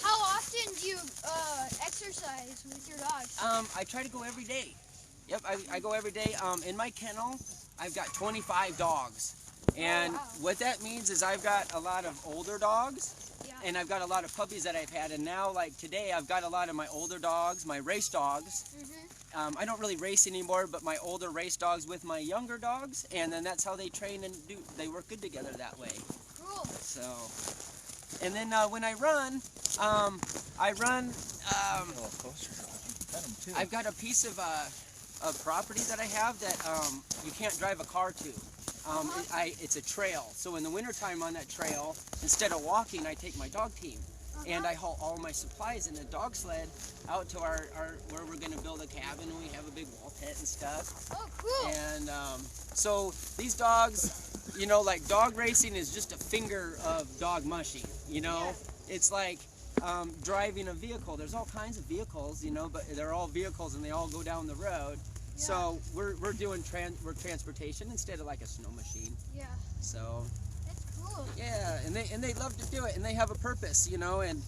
How often do you exercise with your dogs? I try to go every day. Yep, I go every day. In my kennel, I've got 25 dogs. And what that means is I've got a lot of older dogs, and I've got a lot of puppies that I've had. And now, like today, I've got a lot of my older dogs, my race dogs. I don't really race anymore, but my older race dogs with my younger dogs, and then that's how they train and do. They work good together that way. Cool. So, and then when I run, I've got a piece of property that I have that you can't drive a car to. It's a trail. So in the wintertime on that trail, instead of walking, I take my dog team. And I haul all my supplies in a dog sled out to our where we're going to build a cabin, and we have a big wall tent and stuff. Oh, cool. And so these dogs, you know, like dog racing is just a finger of dog mushing, you know? Yeah. It's like driving a vehicle. There's all kinds of vehicles, you know, but they're all vehicles and they all go down the road. Yeah. So we're doing transportation instead of like a snow machine. Yeah. So Cool. yeah, and they love to do it, and they have a purpose, you know, and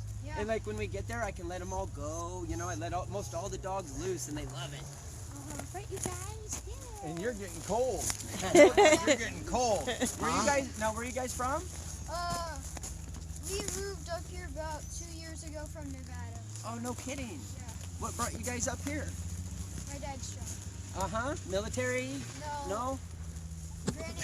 like when we get there, I can let them all go, you know. I let most all the dogs loose, and they love it. Right, you guys. Yeah. And you're getting cold. You're getting cold. Where you guys from? We moved up here about 2 years ago from Nevada. Oh, no kidding. Yeah. What brought you guys up here? My dad's job. Military? No. Granite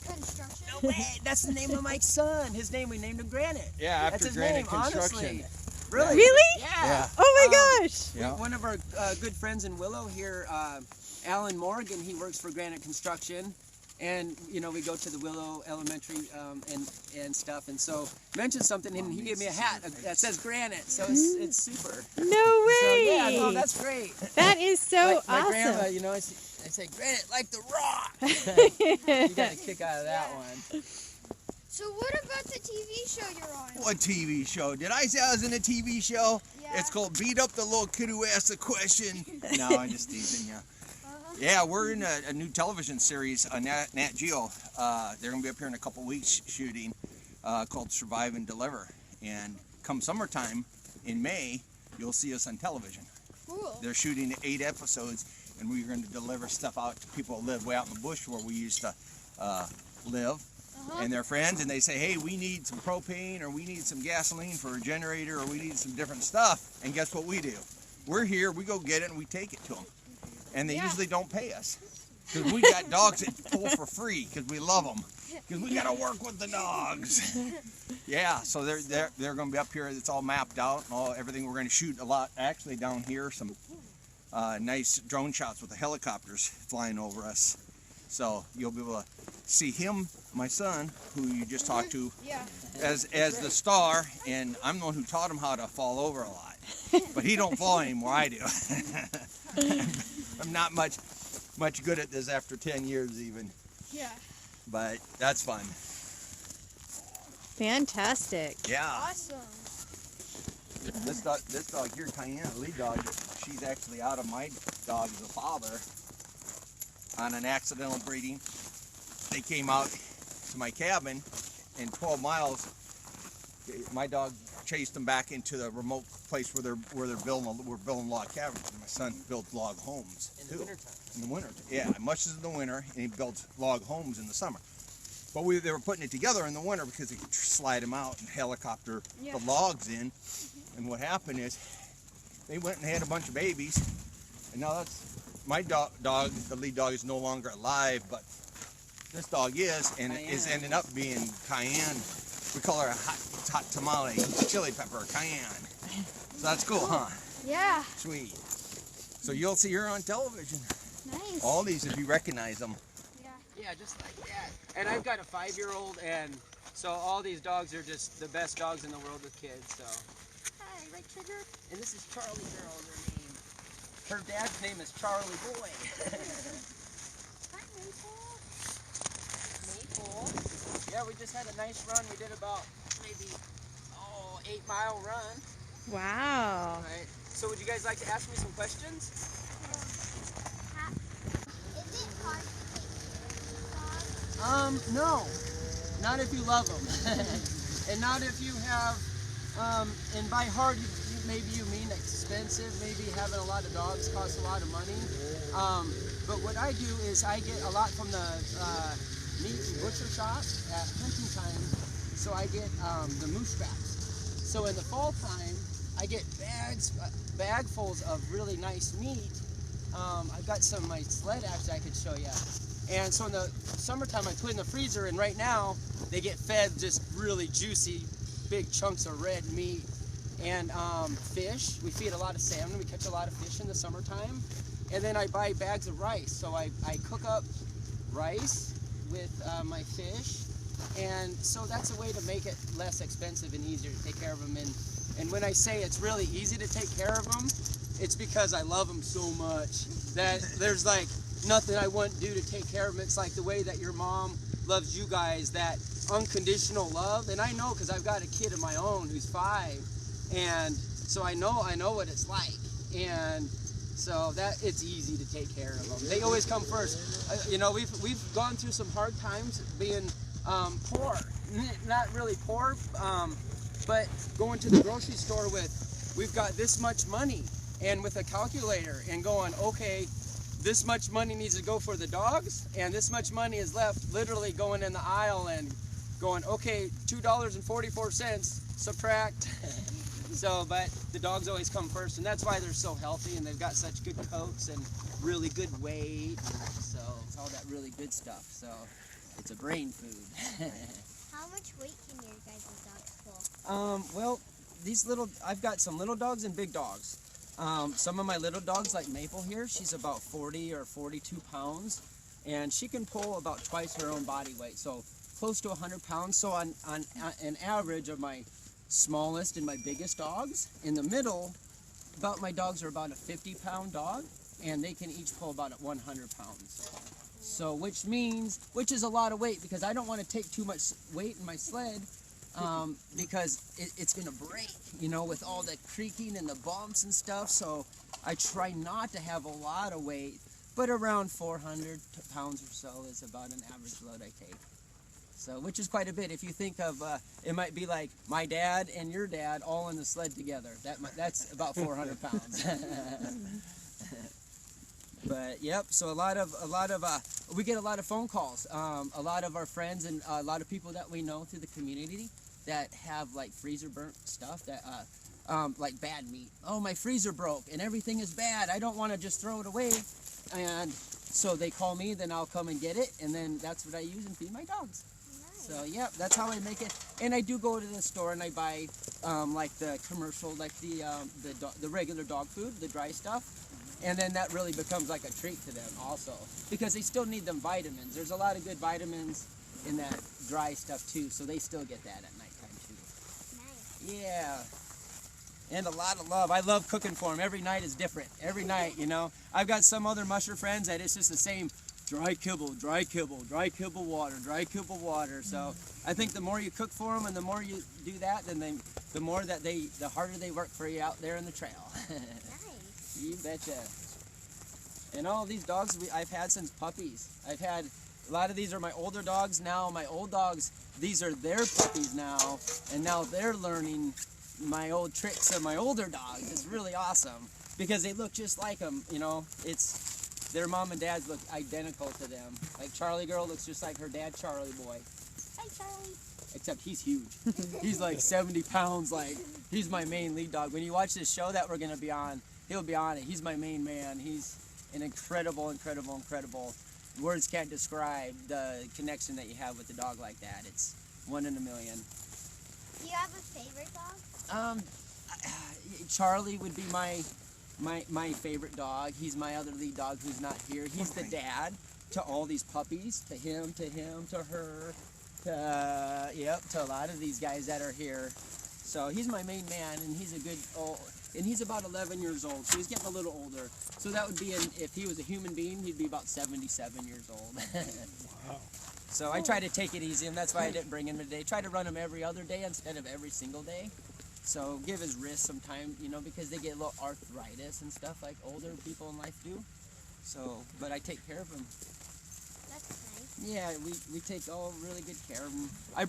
construction. No way. That's the name of my son. His name, we named him Granite. Yeah, after That's his Granite name, Construction. honestly. Really? Really? Yeah. Oh my gosh. Yeah. One of our good friends in Willow here, Alan Morgan, he works for Granite Construction. And, you know, we go to the Willow Elementary and stuff. And so mentioned something, and he gave me a hat that says Granite. So it's super. No way. So, yeah, no, that's great. That is so my awesome. grandma, you know, I say Granite like the rock. You got a kick out of that one. So what about the TV show you're on? What TV show? Did I say I was in a TV show? Yeah. It's called Beat Up the Little Kid Who Asked the Question. No, I'm just teasing you. Yeah, we're in a new television series on Nat Geo. They're going to be up here in a couple weeks shooting called Survive and Deliver. And come summertime, in May, you'll see us on television. Cool. They're shooting 8 episodes, and we're going to deliver stuff out to people who live way out in the bush where we used to live. And their friends, and they say, hey, we need some propane, or we need some gasoline for a generator, or we need some different stuff. And guess what we do? We're here, we go get it, and we take it to them. And they usually don't pay us, because we got dogs that pull for free because we love them, because we got to work with the dogs. Yeah, so they're going to be up here. It's all mapped out, and everything. We're going to shoot a lot actually down here. Some nice drone shots with the helicopters flying over us. So you'll be able to see him, my son, who you just talked to, as the star, and I'm the one who taught him how to fall over a lot. But he don't fall anymore, I do. I'm not much good at this after 10 years even. Yeah. But that's fun. Fantastic. Yeah. Awesome. This dog here, Cayenne, lead dog, she's actually out of my dog as a father on an accidental breeding. They came out to my cabin, and 12 miles, my dog chased them back into the remote place where we're building log cabins. My son builds log homes too. In the wintertime. In the winter, yeah. Mushes in the winter, and he builds log homes in the summer. But they were putting it together in the winter because they could slide them out and helicopter the logs in. And what happened is they went and had a bunch of babies, and now that's my dog. The lead dog is no longer alive, but this dog is, and it is ending up being Cayenne. We call her a hot tamale, chili pepper, Cayenne. So that's cool, huh? Yeah. Sweet. So you'll see her on television. Nice. All these, if you recognize them. Yeah. Yeah, just like that. And I've got a 5-year-old, and so all these dogs are just the best dogs in the world with kids. So, hi, right trigger. And this is Charlie Girl, her name. Her dad's name is Charlie Boy. Hi, Maple. Maple. Yeah, we just had a nice run. We did about maybe 8-mile run. Wow. All right. So would you guys like to ask me some questions? Is it hard to take care of dogs? not if you love them, and not if you have. And by hard, maybe you mean expensive. Maybe having a lot of dogs costs a lot of money. But what I do is I get a lot from the meat and butcher shop at hunting time. So I get the moose scraps. So in the fall time, I get bagfuls of really nice meat. I've got some of my sled actually I could show you. And so in the summertime I put in the freezer, and right now they get fed just really juicy, big chunks of red meat. And fish, we feed a lot of salmon, we catch a lot of fish in the summertime. And then I buy bags of rice, so I cook up rice with my fish. And so that's a way to make it less expensive and easier to take care of them. And when I say it's really easy to take care of them, it's because I love them so much that there's like nothing I wouldn't do to take care of them. It's like the way that your mom loves you guys, that unconditional love. And I know because I've got a kid of my own who's 5, and so I know what it's like. And so that it's easy to take care of them. They always come first. You know, we've gone through some hard times being poor, not really poor, but going to the grocery store with, we've got this much money, and with a calculator, and going, okay, this much money needs to go for the dogs, and this much money is left, literally going in the aisle and going, okay, $2.44, subtract. So, but the dogs always come first, and that's why they're so healthy, and they've got such good coats and really good weight. So it's all that really good stuff. So it's a brain food. How much weight can your guys' dogs pull? Well, I've got some little dogs and big dogs. Some of my little dogs, like Maple here, she's about 40 or 42 pounds, and she can pull about twice her own body weight, so close to 100 pounds. So on an average of my smallest and my biggest dogs, in the middle, my dogs are about a 50-pound dog, and they can each pull about 100 pounds. So which is a lot of weight, because I don't want to take too much weight in my sled, because it's going to break, you know, with all the creaking and the bumps and stuff. So I try not to have a lot of weight, but around 400 pounds or so is about an average load I take. So, which is quite a bit. If you think of, it might be like my dad and your dad all in the sled together. That's about 400 pounds. But yep. So we get a lot of phone calls. A lot of our friends and a lot of people that we know through the community that have like freezer burnt stuff that, like bad meat. Oh, my freezer broke and everything is bad. I don't want to just throw it away. And so they call me, then I'll come and get it, and then that's what I use and feed my dogs. So yeah, that's how I make it. And I do go to the store and I buy like the commercial, like the regular dog food, the dry stuff, and then that really becomes like a treat to them also, because they still need them vitamins. There's a lot of good vitamins in that dry stuff too, so they still get that at nighttime too. Nice. Yeah. And a lot of love. I love cooking for them. Every night is different. Every night, you know. I've got some other musher friends that it's just the same. Dry kibble, dry kibble, dry kibble water, dry kibble water. So I think the more you cook for them and the more you do that, then the harder they work for you out there in the trail. Nice. You betcha. And all these dogs I've had since puppies. I've had, a lot of these are my older dogs now. My old dogs, these are their puppies now, and now they're learning my old tricks of my older dogs. It's really awesome because they look just like them, you know. Their mom and dads look identical to them. Like Charlie girl looks just like her dad, Charlie boy. Hi, Charlie. Except he's huge. He's like 70 pounds. Like, he's my main lead dog. When you watch this show that we're gonna be on, he'll be on it. He's my main man. He's an incredible, incredible, incredible. Words can't describe the connection that you have with a dog like that. It's one in a million. Do you have a favorite dog? Charlie would be my favorite dog. He's my other lead dog who's not here. He's the dad to all these puppies, to him, to her, to a lot of these guys that are here. So he's my main man, and he's and he's about 11 years old, so he's getting a little older. So that would be, if he was a human being, he'd be about 77 years old. Wow. So I try to take it easy, and that's why I didn't bring him today. Try to run him every other day instead of every single day. So give his wrists some time, you know, because they get a little arthritis and stuff like older people in life do. So, but I take care of him. That's nice. Yeah, we take all really good care of them. I